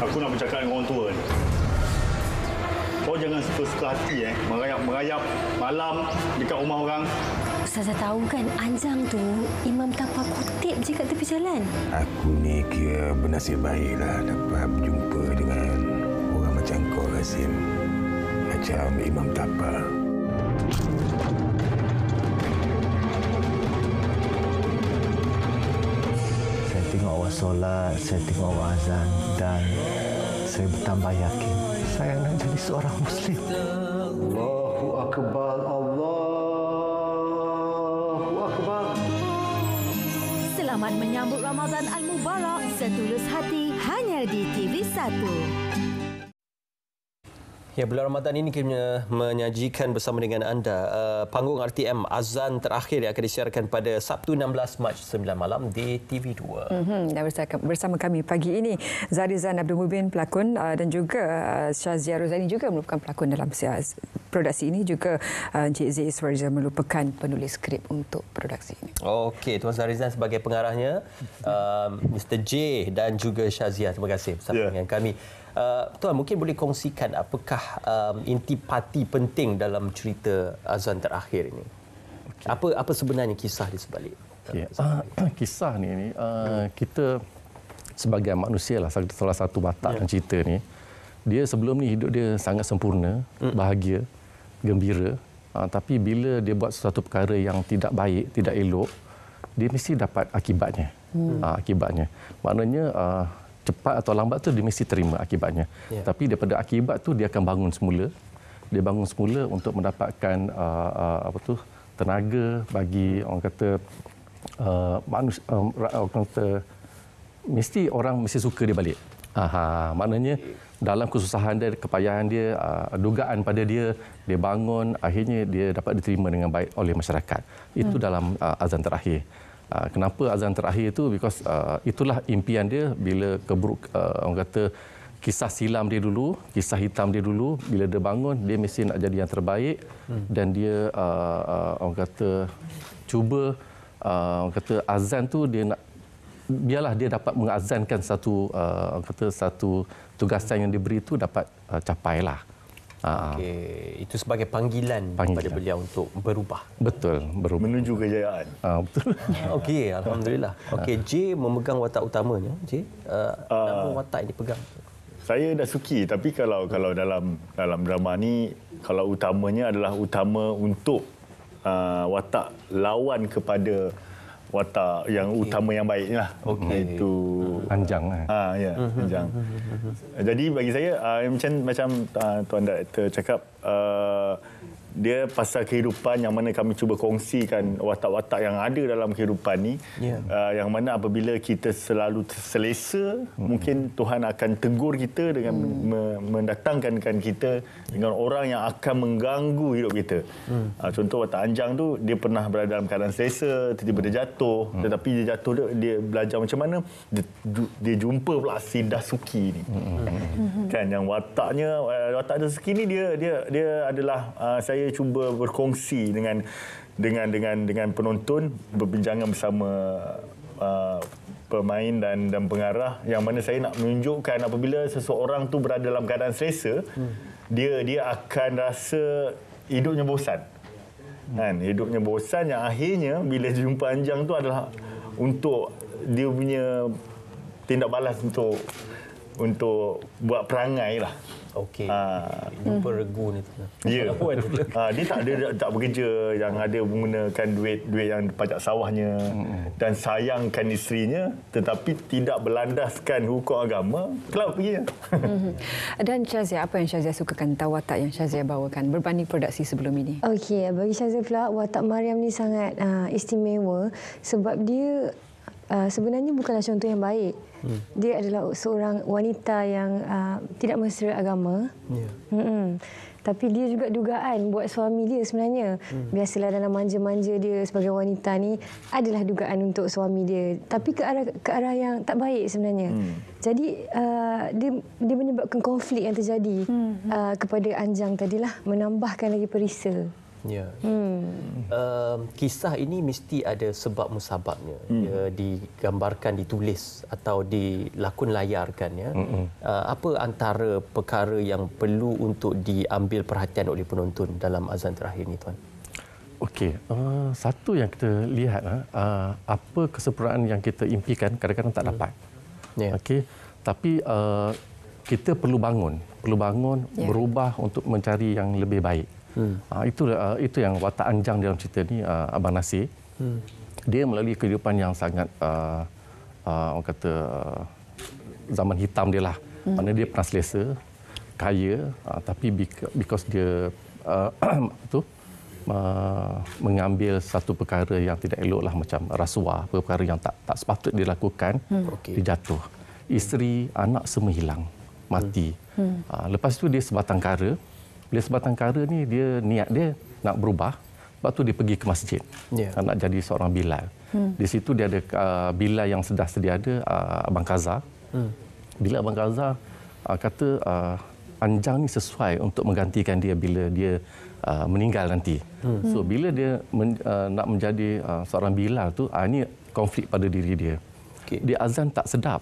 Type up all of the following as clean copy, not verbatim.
Aku nak bercakap dengan orang tua ni. Kau jangan suka-suka hati merayap-merayap malam dekat rumah orang. Ustazah tahu kan, Anjang tu Imam Tapa kutip je kat tepi jalan. Aku ni kira bernasib baiklah dapat berjumpa dengan orang macam kau, Razim. Macam Imam Tapa. Saya tengok awak solat, saya tengok awak azan dan saya bertambah yakin saya nak jadi seorang Muslim. Allahu Akbar, Allahu Akbar. Selamat menyambut Ramadan Al-Mubarak setulus hati hanya di TV1. Ya, bulan Ramadan ini kita menyajikan bersama dengan anda panggung RTM Azan Terakhir yang akan disiarkan pada Sabtu 16 Mac 9 malam di TV2. Dan bersama kami pagi ini Zarizan Abdul Mubin, pelakon, dan juga Shazia Rozani juga merupakan pelakon dalam produksi ini, juga Encik Z. Iswarizan merupakan penulis skrip untuk produksi ini. Okey, Tuan Zarizan sebagai pengarahnya, Mr. J dan juga Shazia, terima kasih bersama dengan kami. Tuan, mungkin boleh kongsikan apakah intipati penting dalam cerita Azan Terakhir ini? Okay. Apa sebenarnya kisah di sebalik? Okay. Kisah ni kita sebagai manusia lah, salah satu watak dalam cerita ni, dia sebelum ni hidup dia sangat sempurna, bahagia, gembira, tapi bila dia buat sesuatu perkara yang tidak baik, tidak elok, dia mesti dapat akibatnya. Akibatnya maknanya cepat atau lambat tu dia mesti terima akibatnya. Tapi daripada akibat tu dia akan bangun semula. Dia bangun semula untuk mendapatkan tenaga bagi orang kata manusia, orang kata mesti orang mesti suka dia balik. Maknanya dalam kesusahan dia, kepayahan dia, dugaan pada dia bangun, akhirnya dia dapat diterima dengan baik oleh masyarakat. Itu dalam Azan Terakhir. Kenapa Azan Terakhir itu? Because itulah impian dia bila orang kata kisah silam dia dulu, kisah hitam dia dulu, bila dia bangun dia mesti nak jadi yang terbaik dan dia orang kata cuba orang kata azan tu dia nak biarlah dia dapat mengazankan satu orang kata satu tugasan yang diberi itu dapat capailah. Okey, itu sebagai panggilan kepada beliau untuk berubah. Betul, berubah. Menuju kejayaan. Betul. Okey, alhamdulillah. Okey, J memegang watak utamanya. J, nama watak yang dipegang. Saya dah suki, tapi kalau dalam drama ni, kalau utamanya adalah utama untuk watak lawan kepada watak yang utama yang baik lah. Iaitu Anjang. Ya, Anjang. Jadi bagi saya macam Tuan Director cakap, dia pasal kehidupan yang mana kami cuba kongsikan watak-watak yang ada dalam kehidupan ni, yang mana apabila kita selalu selesa, mungkin Tuhan akan tegur kita dengan mendatangkan kita dengan orang yang akan mengganggu hidup kita. Contoh watak Anjang tu, dia pernah berada dalam keadaan selesa, tiba-tiba dia jatuh, tetapi dia jatuh dia belajar macam mana dia jumpa pula si Dasuki ni. Kan, yang watak Dasuki ni dia adalah saya cuba berkongsi dengan penonton, berbincangan bersama pemain dan pengarah, yang mana saya nak menunjukkan apabila seseorang tu berada dalam keadaan selesa, dia akan rasa hidupnya bosan. Kan, hidupnya bosan yang akhirnya bila jumpa Anjang tu adalah untuk dia punya tindak balas untuk buat perangai lah. Okey. Jumpa regu ni. Ya. Dia tak bekerja, yang ada menggunakan duit yang pajak sawahnya dan sayangkan isterinya, tetapi tidak berlandaskan hukum agama, kelab pergi. Dan Shazia, apa yang Shazia sukakan tentang watak yang Shazia bawakan berbanding produksi sebelum ini? Okey, bagi Shazia pula watak Mariam ni sangat istimewa sebab dia sebenarnya bukanlah contoh yang baik. Dia adalah seorang wanita yang tidak mesra agama. Tapi dia juga dugaan buat suami dia sebenarnya. Biasalah dalam manja-manja dia sebagai wanita ni adalah dugaan untuk suami dia. Tapi ke arah yang tak baik sebenarnya. Jadi dia menyebabkan konflik yang terjadi kepada Anjang tadilah, menambahkan lagi perisa. Ya. Kisah ini mesti ada sebab musababnya. Dia digambarkan, ditulis atau dilakon layarkan. Ya. Apa antara perkara yang perlu untuk diambil perhatian oleh penonton dalam azan terakhir ni, Tuan? Okey, satu yang kita lihat, apa kesempurnaan yang kita impikan kadang-kadang tak dapat. Yeah. Okey, tapi kita perlu bangun, berubah untuk mencari yang lebih baik. Itu yang watak Anjang dalam cerita ni, Abang Nasir. Dia melalui kehidupan yang sangat orang kata zaman hitam dia lah. Mana dia pernah selesa, kaya, tapi because dia mengambil satu perkara yang tidak elok lah, macam rasuah, perkara yang tak sepatut dilakukan, dia jatuh. Isteri, anak semua hilang, mati. Lepas itu dia sebatang kara. Bila sebatang kara ni, dia niat dia nak berubah. Sebab tu dia pergi ke masjid. Nak jadi seorang Bilal. Di situ dia ada Bilal yang sudah sedia ada, Abang Kaza. Bila Abang Kaza kata Anjang ni sesuai untuk menggantikan dia bila dia meninggal nanti. So bila dia nak menjadi seorang Bilal tu, ini konflik pada diri dia. Dia azan tak sedap.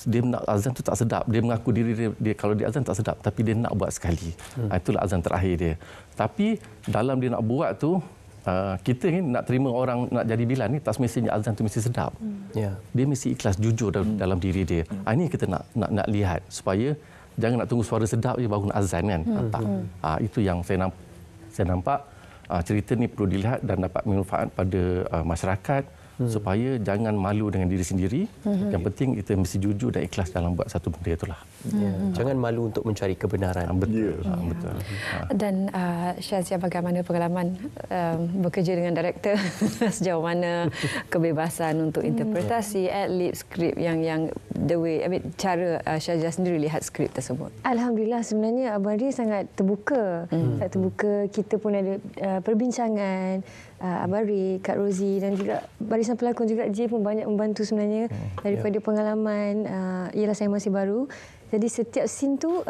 Dia nak azan tu tak sedap. Dia mengaku diri dia kalau dia azan tak sedap, tapi dia nak buat sekali. Itulah azan terakhir dia. Tapi dalam dia nak buat tu, kita ni nak terima orang nak jadi Bilal ni, tak semestinya azan tu mesti sedap. Dia mesti ikhlas, jujur dalam diri dia. Ini kita nak lihat supaya jangan nak tunggu suara sedap je baru nak azan kan. Itu yang saya nampak cerita ni perlu dilihat dan dapat manfaat pada masyarakat. Supaya jangan malu dengan diri sendiri. Yang penting kita mesti jujur dan ikhlas dalam buat satu benda itulah. Jangan malu untuk mencari kebenaran. Betul. Betul. Dan Syazia, bagaimana pengalaman bekerja dengan director? Sejauh mana kebebasan untuk interpretasi, ad-lib, skrip yang the way, cara Syazia sendiri lihat skrip tersebut? Alhamdulillah, sebenarnya Abang Ri sangat terbuka. Sangat terbuka. Kita pun ada perbincangan. Abang Ri, Kak Rozi dan juga barisan pelakon juga, J pun banyak membantu sebenarnya daripada pengalaman. Ialah saya masih baru. Jadi setiap scene tu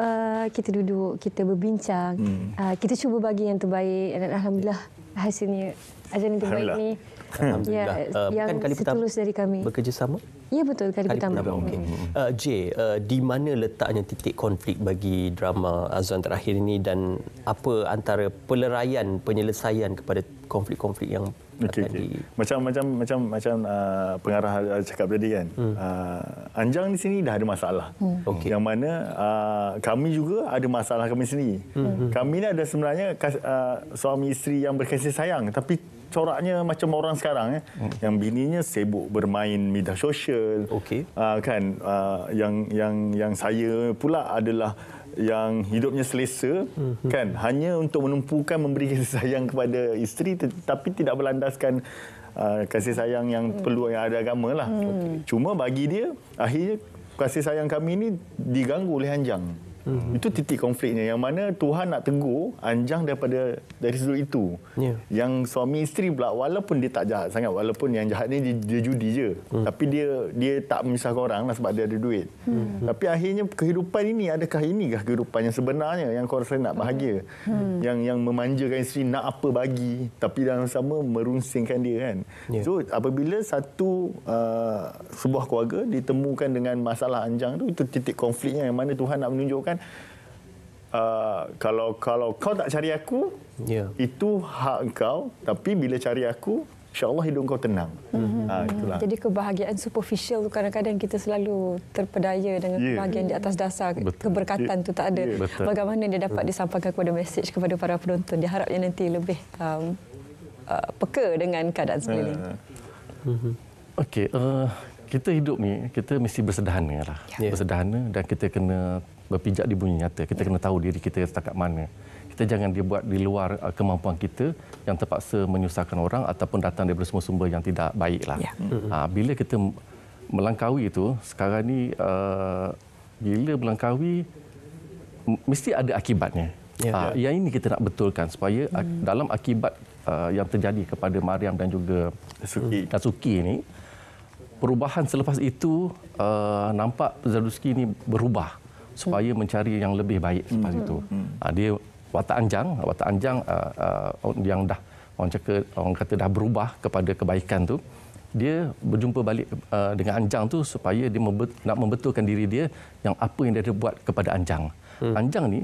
kita duduk, kita berbincang. Kita cuba bagi yang terbaik dan alhamdulillah hasilnya azan yang terbaik ni. Alhamdulillah. Yang kali pertama setulus dari kami. Bekerjasama? Ya, betul, kali pertama. Okay. J, di mana letaknya titik konflik bagi drama azan terakhir ini dan apa antara peleraian penyelesaian kepada konflik-konflik yang Macam pengarah cakap tadi kan. Anjang di sini dah ada masalah. Yang mana kami juga ada masalah kami sendiri. Kami ni ada sebenarnya suami isteri yang berkasih sayang, tapi coraknya macam orang sekarang yang bininya sibuk bermain media sosial. Kan yang saya pula adalah yang hidupnya selesa, kan, hanya untuk menumpukan memberi kasih sayang kepada isteri, tapi tidak berlandaskan kasih sayang yang perlu, yang ada agama lah. Cuma bagi dia, akhirnya kasih sayang kami ini diganggu oleh Anjang. Itu titik konfliknya, yang mana Tuhan nak tegur Anjang dari sudut itu. Yang suami isteri pula, walaupun dia tak jahat sangat, walaupun yang jahat ni dia judi je, tapi dia tak memisahkan orang lah sebab dia ada duit. Tapi akhirnya kehidupan ini, adakah inikah kehidupan yang sebenarnya yang kau rasa nak bahagia? Yang memanjakan isteri, nak apa bagi, tapi dalam sama merunsingkan dia kan. So apabila sebuah keluarga ditemukan dengan masalah Anjang tu, itu titik konfliknya, yang mana Tuhan nak menunjukkan kalau kau tak cari aku, itu hak kau, tapi bila cari aku, insya-Allah hidup kau tenang. Itulah. Jadi kebahagiaan superficial tu kadang-kadang kita selalu terpedaya dengan kebahagiaan di atas dasar. Keberkatan tu tak ada. Bagaimana dia dapat disampaikan kepada mesej kepada para penonton? Dia harapnya nanti lebih peka dengan keadaan sekeliling. Okey, kita hidup ni, kita mesti bersederhana lah. Bersederhana, dan kita kena berpijak di bumi nyata. Kita kena tahu diri kita setakat mana. Kita jangan dibuat di luar kemampuan kita, yang terpaksa menyusahkan orang ataupun datang daripada sumber-sumber yang tidak baik lah. Bila kita melangkaui itu, sekarang ni bila melangkaui, mesti ada akibatnya. Yang ini kita nak betulkan supaya dalam akibat yang terjadi kepada Mariam dan juga Suki ini, perubahan selepas itu nampak Zaduski ini berubah supaya mencari yang lebih baik selepas itu. Dia watak anjang yang dah orang kata dah berubah kepada kebaikan tu, dia berjumpa balik dengan anjang tu supaya dia nak membetulkan diri dia yang apa yang dia buat kepada anjang. Anjang ni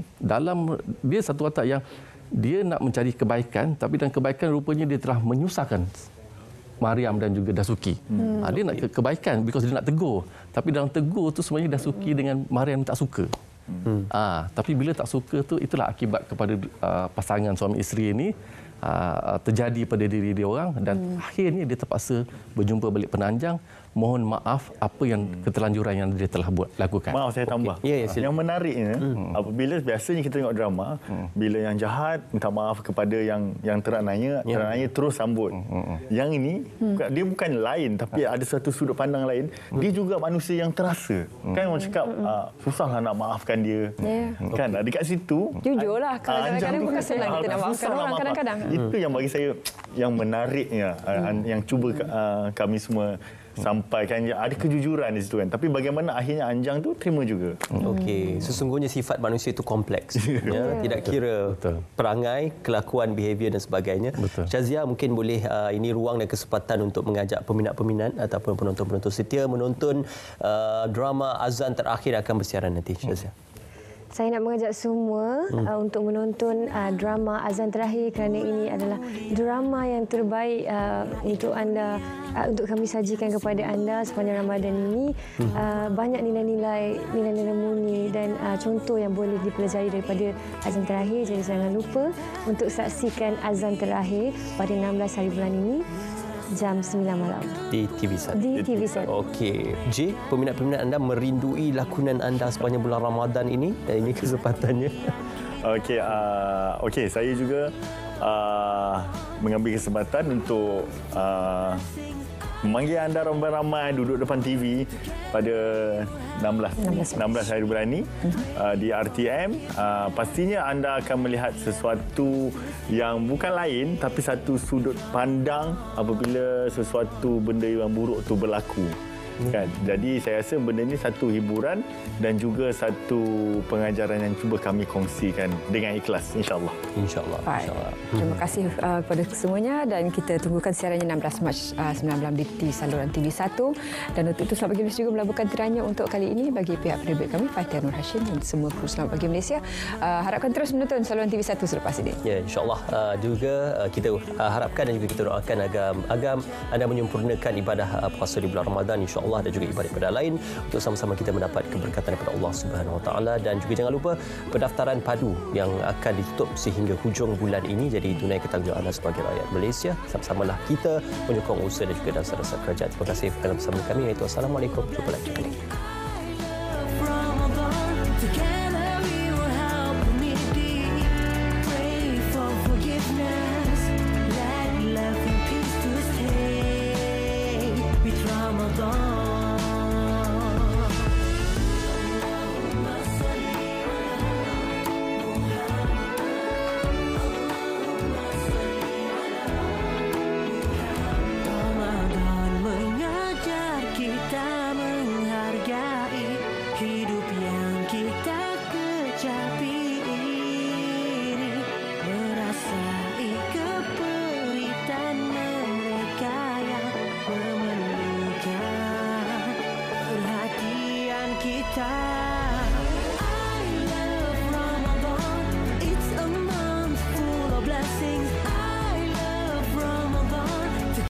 dia satu watak yang dia nak mencari kebaikan, tapi dalam kebaikan rupanya dia telah menyusahkan Mariam dan juga Dasuki. Dia nak kebaikan because dia nak tegur. Tapi dalam tegur tu sebenarnya Dasuki dengan Mariam tak suka. Tapi bila tak suka tu, itulah akibat kepada pasangan suami isteri ini terjadi pada diri dia orang, dan akhirnya dia terpaksa berjumpa balik penanjang, mohon maaf apa yang keterlanjuran yang dia telah lakukan. Maaf saya tambah. Yang menariknya apabila biasanya kita tengok drama, bila yang jahat minta maaf kepada yang terananya terus sambut. Yang ini dia bukan lain, tapi ada satu sudut pandang lain. Dia juga manusia yang terasa. Kan orang cakap susahlah nak maafkan dia. Kan dekat situ jujurlah, kadang-kadang bukan senang kita nak maafkan orang kadang-kadang. Itu yang bagi saya yang menariknya, yang cuba kami semua sampaikan. Ada kejujuran di situ kan, tapi bagaimana akhirnya anjang tu terima juga. Okey, sesungguhnya sifat manusia itu kompleks. Tidak kira perangai, kelakuan, behavior dan sebagainya. Shazia, mungkin boleh ini ruang dan kesempatan untuk mengajak peminat-peminat ataupun penonton-penonton setia menonton drama Azan Terakhir akan bersiaran nanti. Shazia. Saya nak mengajak semua untuk menonton drama Azan Terakhir, kerana ini adalah drama yang terbaik untuk anda, untuk kami sajikan kepada anda sepanjang Ramadan ini. Banyak nilai-nilai murni dan contoh yang boleh dipelajari daripada Azan Terakhir. Jadi jangan lupa untuk saksikan Azan Terakhir pada 16 hari bulan ini jam 9 malam di TV1. Di TV1. Okey, J, peminat-peminat anda merindui lakonan anda sepanjang bulan Ramadan ini, dan ini kesempatannya. Okey, saya juga mengambil kesempatan untuk memanggil anda ramai-ramai duduk depan TV pada 16 hari bulan ini di RTM. Pastinya anda akan melihat sesuatu yang bukan lain, tapi satu sudut pandang apabila sesuatu benda yang buruk tu berlaku. Kan? Jadi saya rasa benda ini satu hiburan dan juga satu pengajaran yang cuba kami kongsikan dengan ikhlas, insya-Allah. Insya-Allah. Terima kasih kepada semuanya, dan kita tunggukan siarannya 16 Mac 9 malam di saluran TV1. Dan untuk itu Selamat Pagi Malaysia juga melabuhkan terannya untuk kali ini bagi pihak penerbit kami Fatia Nur Hashim dan semua kru Selamat Pagi Malaysia. Harapkan terus menonton saluran TV1 selepas ini. Ya, insya-Allah juga kita harapkan dan juga kita doakan agar anda menyempurnakan ibadah puasa di bulan Ramadan, insya-Allah, dan juga ibadah-ibadah lain untuk sama-sama kita mendapat keberkatan daripada Allah Subhanahu Wa Taala. Dan juga jangan lupa pendaftaran padu yang akan ditutup sehingga hujung bulan ini. Jadi tunaikan tanggungjawab anda sebagai rakyat Malaysia. Sama-samalah kita menyokong usaha dan juga dasar-dasar kerajaan. Terima kasih kerana bersama kami. Assalamualaikum. Jumpa lagi.